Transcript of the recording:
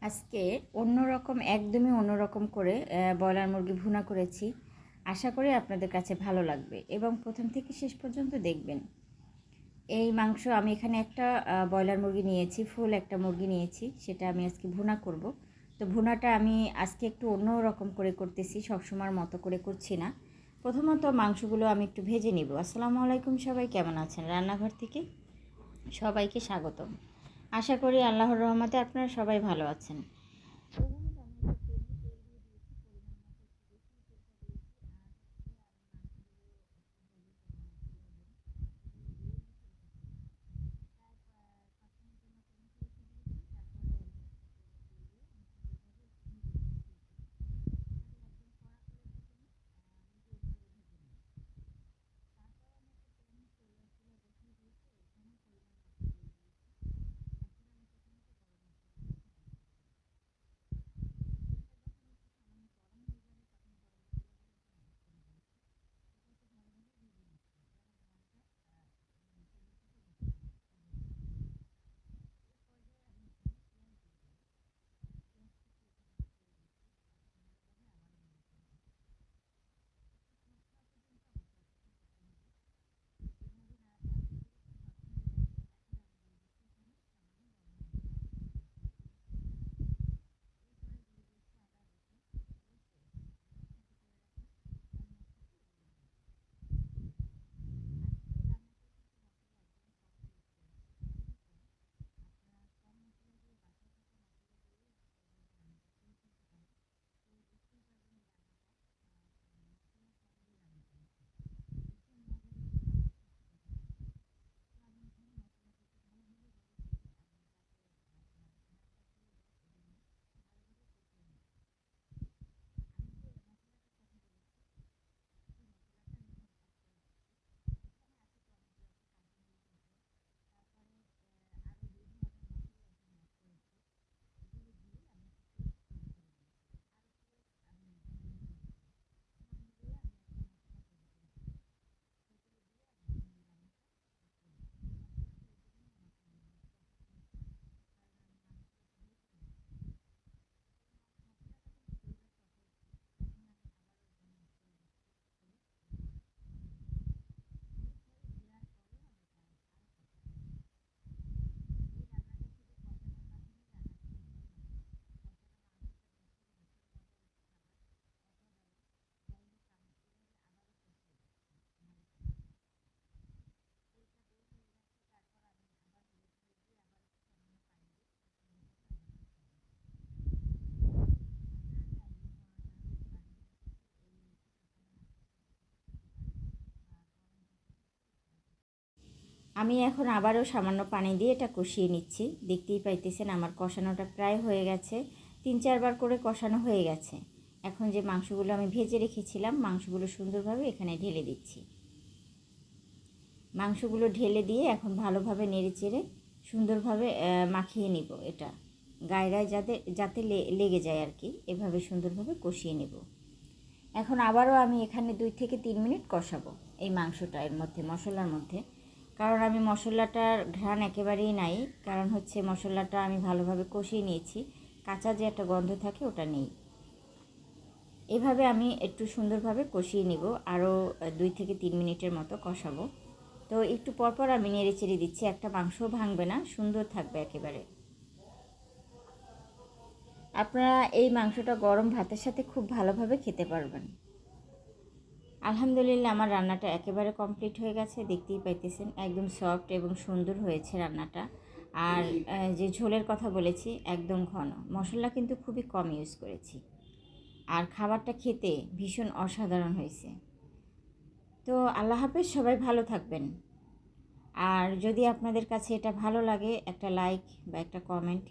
আজকে অন্যরকম একদমই অন্যরকম করে ব্রয়লার মুরগি ভুনা করেছি। আশা করি আপনাদের কাছে ভালো লাগবে এবং প্রথম থেকে শেষ পর্যন্ত দেখবেন। এই মাংস আমি এখানে একটা ব্রয়লার মুরগি নিয়েছি, ফুল একটা মুরগি নিয়েছি, সেটা আমি আজকে ভুনা করব। তো ভুনাটা আমি আজকে একটু অন্যরকম করে করতেছি, সবসময়ের মতো করে করছি না। প্রথমত মাংসগুলো আমি একটু ভেজে নিব। আসসালামু আলাইকুম, সবাই কেমন আছেন? রান্নাঘর থেকে সবাইকে স্বাগতম। আশা করি আল্লাহর রহমতে আপনারা সবাই ভালো আছেন। আমি এখন আবারও সামান্য পানি দিয়ে এটা কষিয়ে নিচ্ছি। দেখতেই পাইতেছেন আমার কষানোটা প্রায় হয়ে গেছে, 3-4 বার করে কষানো হয়ে গেছে। এখন যে মাংসগুলো আমি ভেজে রেখেছিলাম, মাংসগুলো সুন্দরভাবে এখানে ঢেলে দিচ্ছি। মাংসগুলো ঢেলে দিয়ে এখন ভালোভাবে নেড়েচেড়ে সুন্দরভাবে মাখিয়ে নিব। এটা গায়ে যাতে লেগে যায় আর কি, এভাবে সুন্দরভাবে কষিয়ে নেব। এখন আবারও আমি এখানে 2 থেকে 3 মিনিট কষাবো এই মাংসটা এর মধ্যে, মশলার মধ্যে। কারণ আমি মশলাটার ঘ্রাণ একেবারেই নাই, কারণ হচ্ছে মশলাটা আমি ভালোভাবে কষিয়ে নিয়েছি, কাঁচা যে একটা গন্ধ থাকে ওটা নেই। এভাবে আমি একটু সুন্দরভাবে কষিয়ে নিব, আরও 2 থেকে 3 মিনিটের মতো কষাবো। তো একটু পরপর আমি নেড়ে চেড়ে দিচ্ছি, একটা মাংসও ভাঙবে না, সুন্দর থাকবে একেবারে। আপনারা এই মাংসটা গরম ভাতের সাথে খুব ভালোভাবে খেতে পারবেন। আলহামদুলিল্লাহ, আমার রান্নাটা একেবারে কমপ্লিট হয়ে গেছে। দেখতেই পাইতেছেন একদম সফট এবং সুন্দর হয়েছে রান্নাটা। আর যে ঝোলের কথা বলেছি, একদম ঘন, মশলা কিন্তু খুবই কম ইউজ করেছি। আর খাবারটা খেতে ভীষণ অসাধারণ হয়েছে। তো আল্লাহ হাফেজ, সবাই ভালো থাকবেন। আর যদি আপনাদের কাছে এটা ভালো লাগে, একটা লাইক বা একটা কমেন্ট